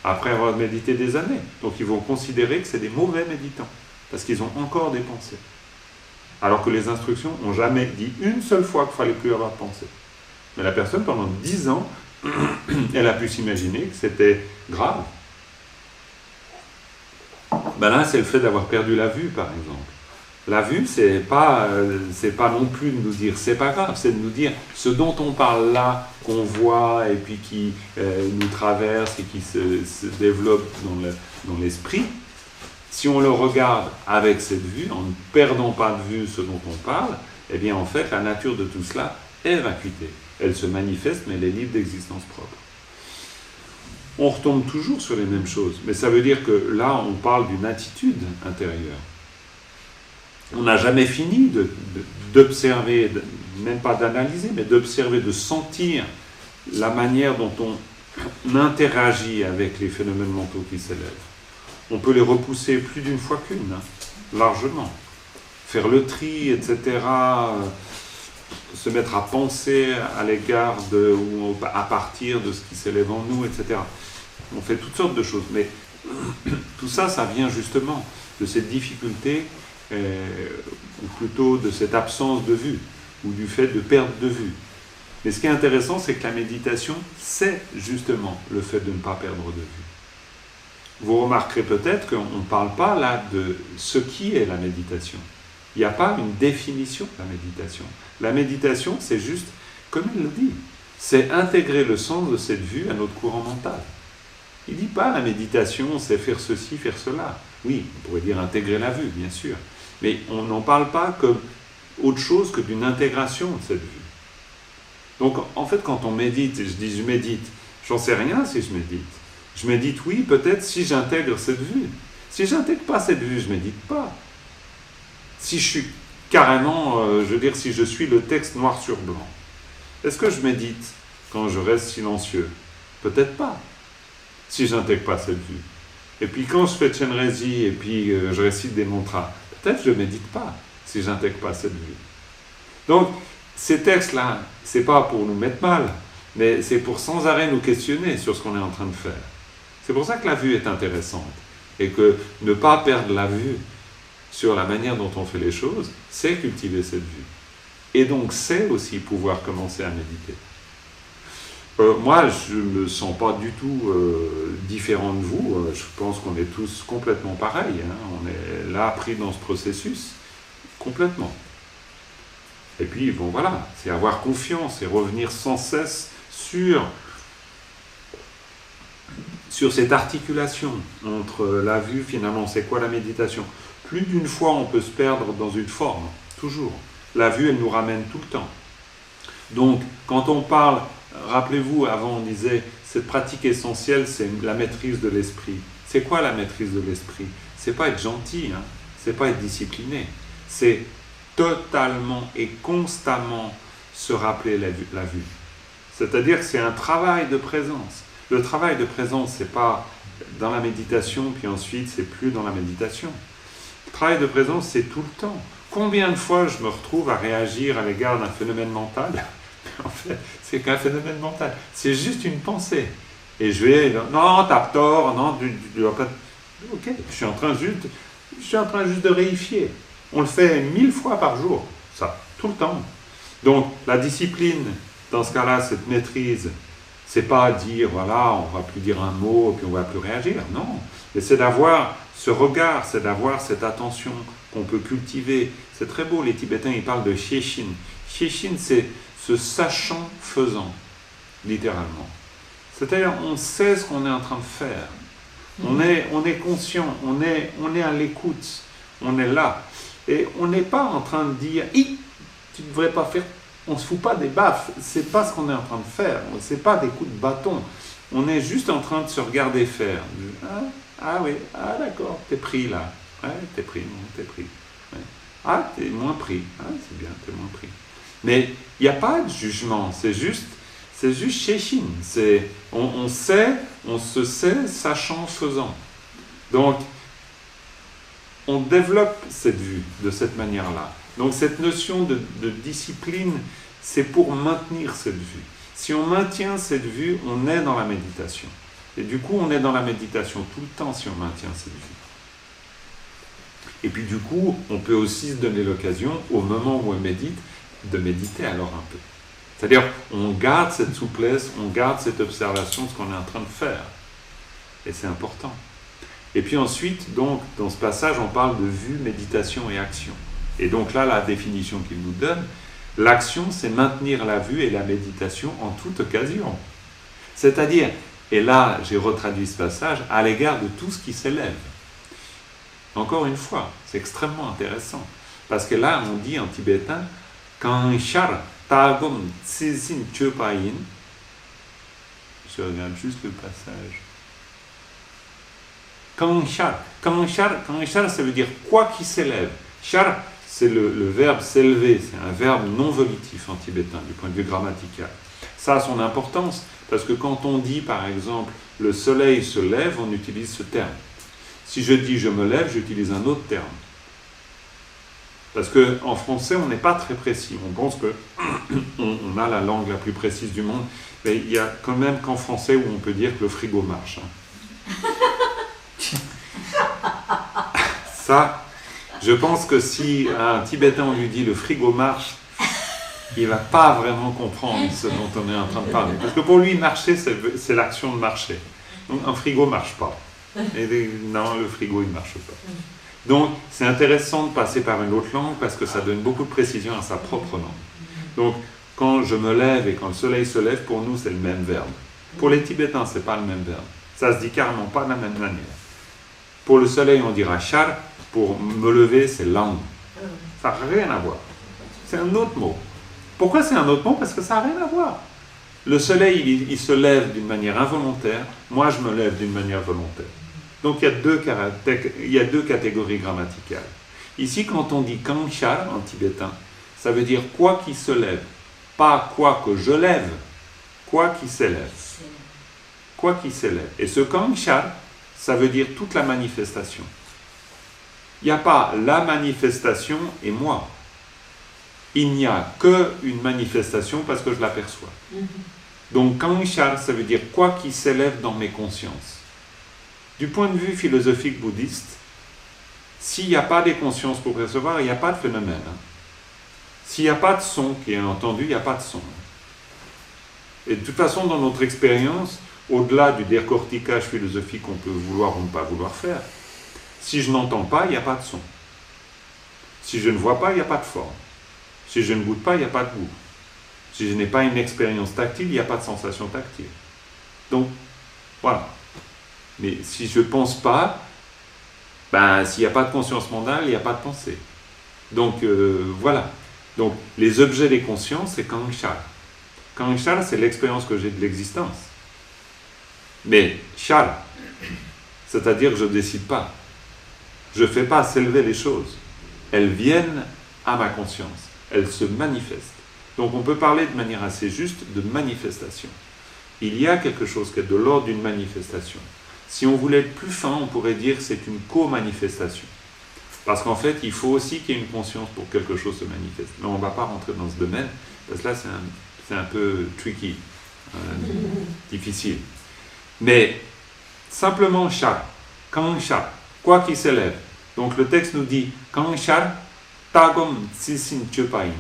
après avoir médité des années. Donc ils vont considérer que c'est des mauvais méditants parce qu'ils ont encore des pensées. Alors que les instructions n'ont jamais dit une seule fois qu'il ne fallait plus avoir de pensée. Mais la personne, pendant 10 ans, elle a pu s'imaginer que c'était grave. Là, c'est le fait d'avoir perdu la vue, par exemple. La vue, c'est pas non plus de nous dire c'est pas grave, c'est de nous dire ce dont on parle là, qu'on voit et puis qui nous traverse et qui se développe dans l'esprit. Si on le regarde avec cette vue, en ne perdant pas de vue ce dont on parle, eh bien en fait la nature de tout cela est vacuité. Elle se manifeste, mais elle est libre d'existence propre. On retombe toujours sur les mêmes choses, mais ça veut dire que là on parle d'une attitude intérieure. On n'a jamais fini d'observer, même pas d'analyser, mais d'observer, de sentir la manière dont on interagit avec les phénomènes mentaux qui s'élèvent. On peut les repousser plus d'une fois qu'une, largement. Faire le tri, etc., se mettre à penser à l'égard ou à partir de ce qui s'élève en nous, etc. On fait toutes sortes de choses, mais tout ça, ça vient justement de cette difficulté, ou plutôt de cette absence de vue, ou du fait de perdre de vue. Mais ce qui est intéressant, c'est que la méditation, c'est justement le fait de ne pas perdre de vue. Vous remarquerez peut-être qu'on ne parle pas là de ce qui est la méditation. Il n'y a pas une définition de la méditation. La méditation, c'est juste, comme il le dit, c'est intégrer le sens de cette vue à notre courant mental. Il ne dit pas la méditation, c'est faire ceci, faire cela. Oui, on pourrait dire intégrer la vue, bien sûr. Mais on n'en parle pas comme autre chose que d'une intégration de cette vue. Donc, en fait, quand on médite, et je dis je médite, j'en sais rien si je médite. Je médite, oui, peut-être si j'intègre cette vue. Si je n'intègre pas cette vue, je ne médite pas. Si je suis carrément, je veux dire, si je suis le texte noir sur blanc, est-ce que je médite quand je reste silencieux? Peut-être pas, si je n'intègre pas cette vue. Et puis quand je fais Chenrezig et puis je récite des mantras, peut-être je ne médite pas, si je n'intègre pas cette vue. Donc, ces textes-là, ce n'est pas pour nous mettre mal, mais c'est pour sans arrêt nous questionner sur ce qu'on est en train de faire. C'est pour ça que la vue est intéressante. Et que ne pas perdre la vue sur la manière dont on fait les choses, c'est cultiver cette vue. Et donc, c'est aussi pouvoir commencer à méditer. Moi, je ne me sens pas du tout différent de vous. Je pense qu'on est tous complètement pareils. On est là pris dans ce processus, complètement. Et puis, bon voilà, c'est avoir confiance et revenir sans cesse sur cette articulation entre la vue, finalement, c'est quoi la méditation? Plus d'une fois, on peut se perdre dans une forme, toujours. La vue, elle nous ramène tout le temps. Donc, quand on parle, rappelez-vous, avant on disait, cette pratique essentielle, c'est la maîtrise de l'esprit. C'est quoi la maîtrise de l'esprit? C'est pas être gentil, c'est pas être discipliné. C'est totalement et constamment se rappeler la vue. C'est-à-dire que c'est un travail de présence. Le travail de présence, c'est pas dans la méditation, puis ensuite c'est plus dans la méditation. Le travail de présence, c'est tout le temps. Combien de fois je me retrouve à réagir à l'égard d'un phénomène mental? En fait, c'est qu'un phénomène mental. C'est juste une pensée. Et je vais, non, t'as tort, non, tu dois pas... Ok, je suis en train juste de réifier. On le fait 1000 fois par jour, ça, tout le temps. Donc, la discipline, dans ce cas-là, cette maîtrise, c'est pas dire, voilà, on va plus dire un mot, puis on va plus réagir, non. Mais c'est d'avoir ce regard, c'est d'avoir cette attention qu'on peut cultiver. C'est très beau, les Tibétains, ils parlent de Shieshin. Shieshin, c'est ce sachant faisant, littéralement. C'est-à-dire, on sait ce qu'on est en train de faire. On est conscient, on est à l'écoute, on est là. Et on n'est pas en train de dire, tu ne devrais pas faire. On ne se fout pas des baffes, c'est pas ce qu'on est en train de faire, c'est pas des coups de bâton. On est juste en train de se regarder faire. Ah oui, ah d'accord, t'es pris là. Ouais, t'es pris, non, t'es pris. Ouais. Ah, t'es moins pris. Ah, c'est bien, t'es moins pris. Mais il n'y a pas de jugement, c'est juste Shieshin. On sait, on se sait, sachant, faisant. Donc, on développe cette vue de cette manière-là. Donc, cette notion de discipline, c'est pour maintenir cette vue. Si on maintient cette vue, on est dans la méditation. Et du coup, on est dans la méditation tout le temps si on maintient cette vue. Et puis du coup, on peut aussi se donner l'occasion, au moment où on médite, de méditer alors un peu. C'est-à-dire, on garde cette souplesse, on garde cette observation de ce qu'on est en train de faire. Et c'est important. Et puis ensuite, donc, dans ce passage, on parle de vue, méditation et action. Et donc là, la définition qu'il nous donne, l'action, c'est maintenir la vue et la méditation en toute occasion. C'est-à-dire, et là, j'ai retraduit ce passage, à l'égard de tout ce qui s'élève. Encore une fois, c'est extrêmement intéressant. Parce que là, on dit en tibétain, Kanshar Tagum Tsizin Chopayin. Je regarde juste le passage. Kanshar, ça veut dire quoi qui s'élève. Shar, c'est le verbe s'élever, c'est un verbe non volitif en tibétain, du point de vue grammatical. Ça a son importance, parce que quand on dit, par exemple, le soleil se lève, on utilise ce terme. Si je dis je me lève, j'utilise un autre terme. Parce qu'en français, on n'est pas très précis. On pense qu'on a la langue la plus précise du monde, mais il y a quand même qu'en français où on peut dire que le frigo marche. Ça, je pense que si un Tibétain on lui dit le frigo marche, il ne va pas vraiment comprendre ce dont on est en train de parler. Parce que pour lui, marcher, c'est l'action de marcher. Donc un frigo ne marche pas. Et non, le frigo, il ne marche pas. Donc, c'est intéressant de passer par une autre langue parce que ça donne beaucoup de précision à sa propre langue. Donc, quand je me lève et quand le soleil se lève, pour nous, c'est le même verbe. Pour les Tibétains, ce n'est pas le même verbe. Ça se dit carrément pas de la même manière. Pour le soleil, on dira char. Pour me lever, c'est lang. Ça n'a rien à voir. C'est un autre mot. Pourquoi c'est un autre mot? Parce que ça n'a rien à voir. Le soleil, il se lève d'une manière involontaire. Moi, je me lève d'une manière volontaire. Donc, il y a deux catégories grammaticales. Ici, quand on dit kanchar en tibétain, ça veut dire quoi qui se lève. Pas quoi que je lève, quoi qui s'élève. Quoi qui s'élève. Et ce kanchar, ça veut dire toute la manifestation. Il n'y a pas la manifestation et moi. Il n'y a qu'une manifestation parce que je l'aperçois. Donc, kanchar, ça veut dire quoi qui s'élève dans mes consciences. Du point de vue philosophique bouddhiste, s'il n'y a pas des consciences pour percevoir, il n'y a pas de phénomène. S'il n'y a pas de son qui est entendu, il n'y a pas de son. Et de toute façon, dans notre expérience, au-delà du décortiquage philosophique qu'on peut vouloir ou ne pas vouloir faire, si je n'entends pas, il n'y a pas de son. Si je ne vois pas, il n'y a pas de forme. Si je ne goûte pas, il n'y a pas de goût. Si je n'ai pas une expérience tactile, il n'y a pas de sensation tactile. Donc, voilà. Mais si je ne pense pas, s'il n'y a pas de conscience mentale, il n'y a pas de pensée. Donc, voilà. Donc, les objets des consciences, c'est Kanchar. Kanchar, c'est l'expérience que j'ai de l'existence. Mais Char, c'est-à-dire que je ne décide pas. Je ne fais pas s'élever les choses. Elles viennent à ma conscience. Elles se manifestent. Donc, on peut parler de manière assez juste de manifestation. il y a quelque chose qui est de l'ordre d'une manifestation. Si on voulait être plus fin, on pourrait dire que c'est une co-manifestation. Parce qu'en fait, il faut aussi qu'il y ait une conscience pour que quelque chose se manifeste. Mais on ne va pas rentrer dans ce domaine, parce que là, c'est un peu tricky, difficile. Mais simplement Shar, Kanshar, quoi qu'il s'élève. Donc le texte nous dit Kanshar, Tagom, Tsisin, Chupain.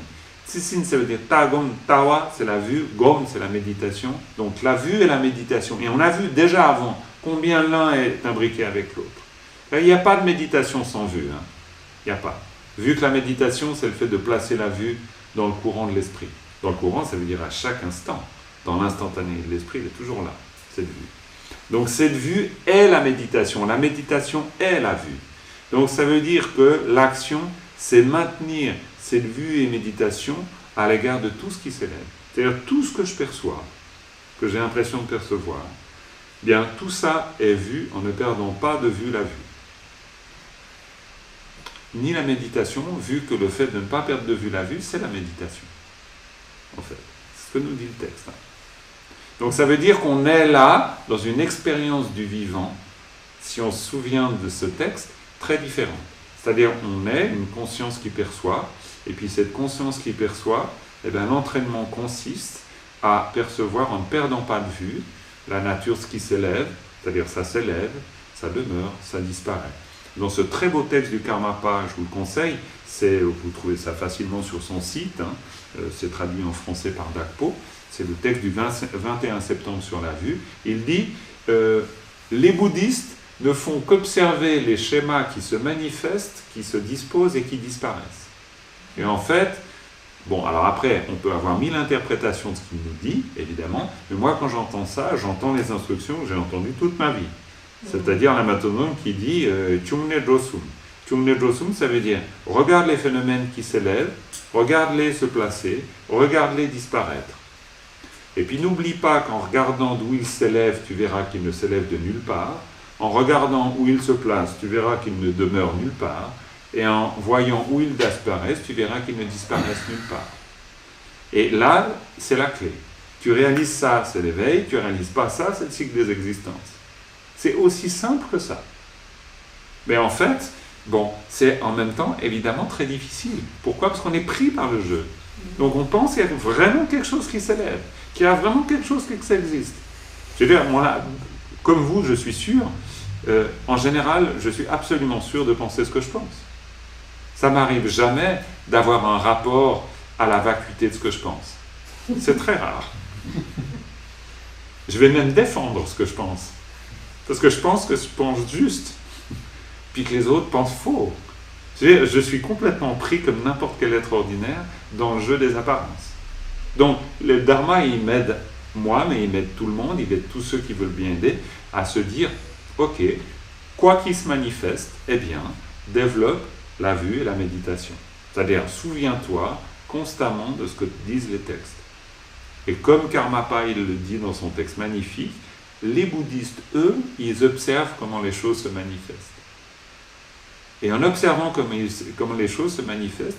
Tsisin, ça veut dire Tagom, Tawa, c'est la vue, Gom, c'est la méditation. Donc la vue et la méditation. Et on a vu déjà avant combien l'un est imbriqué avec l'autre. Il n'y a pas de méditation sans vue. Hein. Il n'y a pas. Vu que la méditation, c'est le fait de placer la vue dans le courant de l'esprit. Dans le courant, ça veut dire à chaque instant. Dans l'instantané de l'esprit, il est toujours là, cette vue. Donc cette vue est la méditation. La méditation est la vue. Donc ça veut dire que l'action, c'est maintenir cette vue et méditation à l'égard de tout ce qui s'élève. C'est-à-dire tout ce que je perçois, que j'ai l'impression de percevoir, bien tout ça est vu en ne perdant pas de vue la vue. Ni la méditation, vu que le fait de ne pas perdre de vue la vue, c'est la méditation. En fait, c'est ce que nous dit le texte. Donc ça veut dire qu'on est là, dans une expérience du vivant, si on se souvient de ce texte, très différente. C'est-à-dire on est une conscience qui perçoit, et puis cette conscience qui perçoit, eh bien, l'entraînement consiste à percevoir en ne perdant pas de vue la nature, ce qui s'élève, c'est-à-dire ça s'élève, ça demeure, ça disparaît. Dans ce très beau texte du Karmapa, je vous le conseille, vous trouvez ça facilement sur son site, c'est traduit en français par Dakpo, c'est le texte du 21 septembre sur la vue. Il dit les bouddhistes ne font qu'observer les schémas qui se manifestent, qui se disposent et qui disparaissent. Et en fait, bon, alors après, on peut avoir 1000 interprétations de ce qu'il nous dit, évidemment, mais moi, quand j'entends ça, j'entends les instructions que j'ai entendues toute ma vie. C'est-à-dire la Matonome qui dit Chumne Drosum. Chumne Drosum, ça veut dire regarde les phénomènes qui s'élèvent, regarde-les se placer, regarde-les disparaître. Et puis n'oublie pas qu'en regardant d'où ils s'élèvent, tu verras qu'ils ne s'élèvent de nulle part. En regardant où ils se placent, tu verras qu'ils ne demeurent nulle part. Et en voyant où ils disparaissent, tu verras qu'ils ne disparaissent nulle part. Et là, c'est la clé. Tu réalises ça, c'est l'éveil. Tu réalises pas ça, c'est le cycle des existences. C'est aussi simple que ça. Mais en fait, bon, c'est en même temps évidemment très difficile. Pourquoi ? Parce qu'on est pris par le jeu. Donc on pense qu'il y a vraiment quelque chose qui s'élève, qu'il y a vraiment quelque chose qui existe. Je veux dire, moi, comme vous, je suis sûr, en général, je suis absolument sûr de penser ce que je pense. Ça m'arrive jamais d'avoir un rapport à la vacuité de ce que je pense. C'est très rare. Je vais même défendre ce que je pense. Parce que je pense juste, puis que les autres pensent faux. Je suis complètement pris comme n'importe quel être ordinaire dans le jeu des apparences. Donc, le Dharma, il m'aide moi, mais il m'aide tout le monde, il aide tous ceux qui veulent bien aider, à se dire, ok, quoi qu'il se manifeste, eh bien, développe la vue et la méditation. C'est-à-dire, souviens-toi constamment de ce que disent les textes. Et comme Karmapa, il le dit dans son texte magnifique, les bouddhistes, eux, ils observent comment les choses se manifestent. Et en observant comment les choses se manifestent,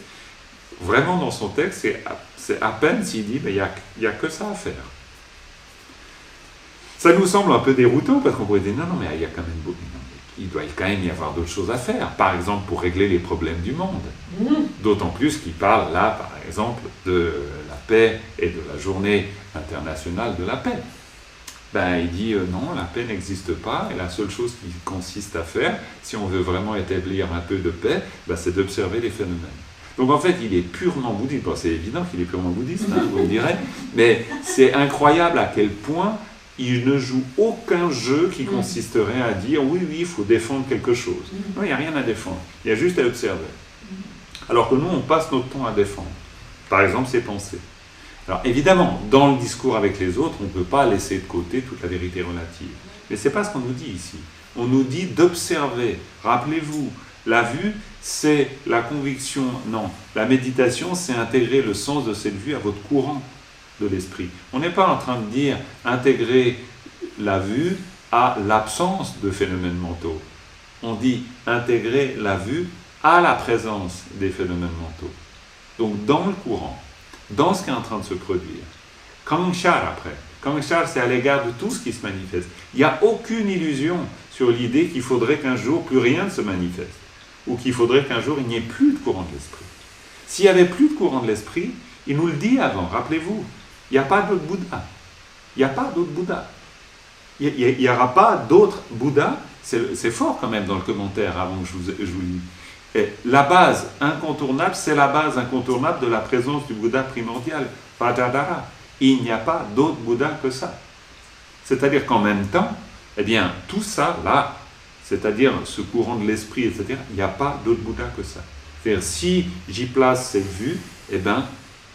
vraiment dans son texte, c'est à peine s'il dit, il n'y a que ça à faire. Ça nous semble un peu déroutant, parce qu'on pourrait dire, non, mais il doit quand même y avoir d'autres choses à faire, par exemple pour régler les problèmes du monde. D'autant plus qu'il parle là, par exemple, de la paix et de la journée internationale de la paix. Il dit non, la paix n'existe pas, et la seule chose qui consiste à faire, si on veut vraiment établir un peu de paix, c'est d'observer les phénomènes. Donc en fait, il est purement bouddhiste. Bon, c'est évident qu'il est purement bouddhiste, vous me direz, mais c'est incroyable à quel point il ne joue aucun jeu qui consisterait à dire oui, il faut défendre quelque chose. Non, il n'y a rien à défendre, il y a juste à observer. Alors que nous, on passe notre temps à défendre. Par exemple, ses pensées. Alors évidemment, dans le discours avec les autres, on ne peut pas laisser de côté toute la vérité relative. Mais ce n'est pas ce qu'on nous dit ici. On nous dit d'observer. Rappelez-vous, la vue, c'est la conviction. Non, la méditation, c'est intégrer le sens de cette vue à votre courant de l'esprit. On n'est pas en train de dire intégrer la vue à l'absence de phénomènes mentaux. On dit intégrer la vue à la présence des phénomènes mentaux. Donc dans le courant, dans ce qui est en train de se produire. Kanshar après. Kameshar, c'est à l'égard de tout ce qui se manifeste. Il n'y a aucune illusion sur l'idée qu'il faudrait qu'un jour plus rien ne se manifeste, ou qu'il faudrait qu'un jour il n'y ait plus de courant de l'esprit. S'il n'y avait plus de courant de l'esprit, il nous le dit avant, rappelez-vous, il n'y a pas d'autre Bouddha. Il n'y a pas d'autre Bouddha. Il n'y aura pas d'autre Bouddha. C'est fort quand même dans le commentaire avant que je vous lis. Et la base incontournable, c'est la base incontournable de la présence du Bouddha primordial, Vajradhara. Il n'y a pas d'autre Bouddha que ça. C'est-à-dire qu'en même temps, eh bien, tout ça, là, c'est-à-dire ce courant de l'esprit, etc., il n'y a pas d'autre Bouddha que ça. C'est-à-dire, si j'y place cette vue, eh bien,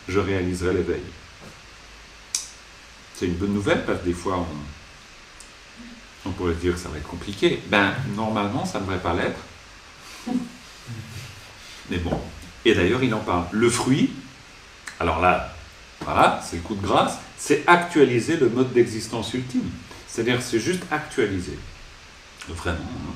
je réaliserai l'éveil. C'est une bonne nouvelle, parce que des fois, on pourrait dire que ça va être compliqué. Ben, normalement, ça ne devrait pas l'être. Mais bon. Et d'ailleurs, il en parle. Le fruit, alors là, voilà, c'est le coup de grâce, c'est actualiser le mode d'existence ultime. C'est-à-dire, c'est juste actualiser. Vraiment. Hein.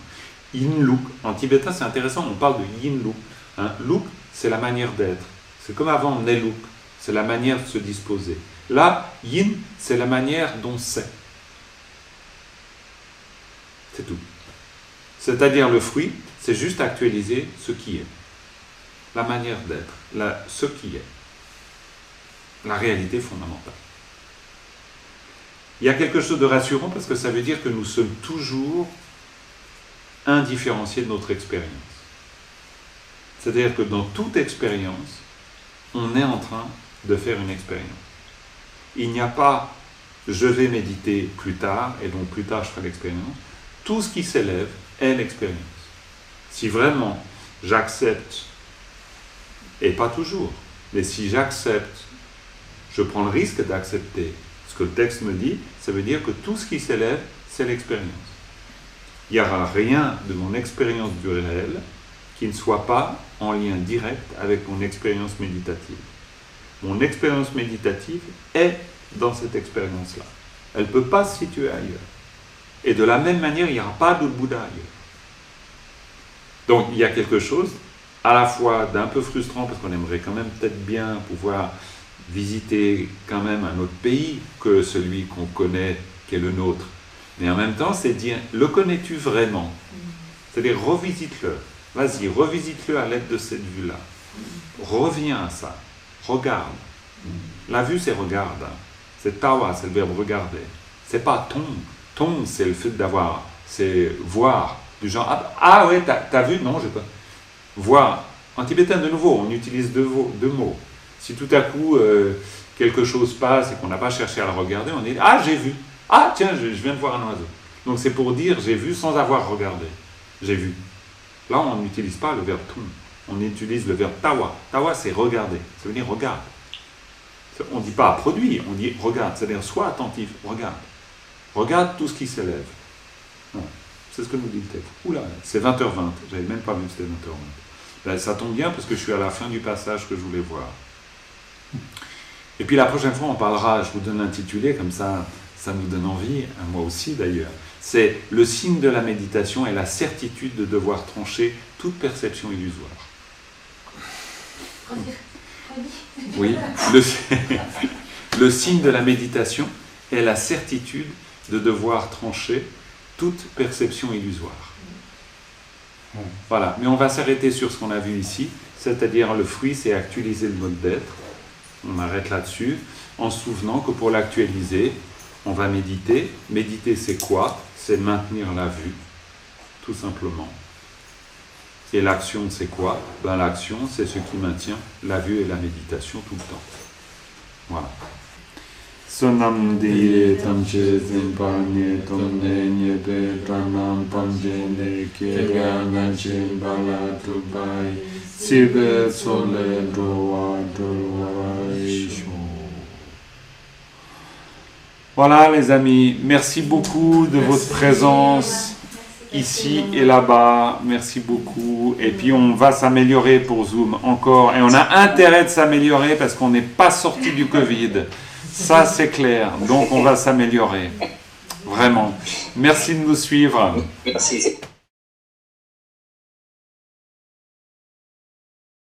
Yin-luk. En tibétain, c'est intéressant, on parle de yin-luk. Hein. Luk, c'est la manière d'être. C'est comme avant, neluk. C'est la manière de se disposer. Là, yin, c'est la manière dont c'est. C'est tout. C'est-à-dire, le fruit, c'est juste actualiser ce qui est. La manière d'être. Ce qui est. La réalité fondamentale. Il y a quelque chose de rassurant parce que ça veut dire que nous sommes toujours indifférenciés de notre expérience. C'est-à-dire que dans toute expérience, on est en train de faire une expérience. Il n'y a pas « je vais méditer plus tard et donc plus tard je ferai l'expérience ». Tout ce qui s'élève est l'expérience. Si vraiment j'accepte, et pas toujours, mais si j'accepte, je prends le risque d'accepter ce que le texte me dit, ça veut dire que tout ce qui s'élève, c'est l'expérience. Il n'y aura rien de mon expérience du réel qui ne soit pas en lien direct avec mon expérience méditative. Mon expérience méditative est dans cette expérience-là. Elle ne peut pas se situer ailleurs. Et de la même manière, il n'y aura pas d'autre Bouddha ailleurs. Donc il y a quelque chose à la fois d'un peu frustrant, parce qu'on aimerait quand même peut-être bien pouvoir visiter quand même un autre pays que celui qu'on connaît, qui est le nôtre. Mais en même temps, c'est dire, le connais-tu vraiment? C'est-à-dire, revisite-le. Vas-y, revisite-le à l'aide de cette vue-là. Reviens à ça. Regarde. La vue, c'est regarde. C'est tawa, c'est le verbe regarder. C'est pas ton. Ton, c'est le fait d'avoir. C'est voir. Du genre, ah ouais, t'as vu? Non, j'ai pas. Voir. En tibétain, de nouveau, on utilise deux mots. Si tout à coup, quelque chose passe et qu'on n'a pas cherché à le regarder, on dit, ah, j'ai vu. Ah, tiens, je viens de voir un oiseau. Donc c'est pour dire, j'ai vu sans avoir regardé. J'ai vu. Là, on n'utilise pas le verbe ton. On utilise le verbe tawa. Tawa, c'est regarder. Ça veut dire regarde. On ne dit pas produit, on dit regarde. C'est-à-dire, sois attentif, regarde. Regarde tout ce qui s'élève. Non. C'est ce que nous dit le texte. Oula, c'est 20h20. J'avais même pas vu que c'était 20h20. Ben, ça tombe bien parce que je suis à la fin du passage que je voulais voir. Et puis la prochaine fois, on parlera, je vous donne l'intitulé, comme ça nous donne envie, à moi aussi d'ailleurs. C'est le signe de la méditation et la certitude de devoir trancher toute perception illusoire. Oui, le signe de la méditation est la certitude de devoir trancher toute perception illusoire. Voilà, mais on va s'arrêter sur ce qu'on a vu ici, c'est-à-dire le fruit, c'est actualiser le mode d'être. On arrête là-dessus, en se souvenant que pour l'actualiser, on va méditer. Méditer, c'est quoi? C'est maintenir la vue, tout simplement. Et l'action, c'est quoi? Ben, l'action, c'est ce qui maintient la vue et la méditation tout le temps. Voilà. Sonam diye tamche zimpanye tomne nyebe tranam panjene kirana chimbala tubai sibe sole doa doa. Voilà les amis, merci beaucoup de votre présence ici et là-bas, merci beaucoup. Et puis on va s'améliorer pour Zoom encore, et on a intérêt de s'améliorer parce qu'on n'est pas sorti du Covid. Ça c'est clair, donc on va s'améliorer. Vraiment. Merci de nous suivre. Merci.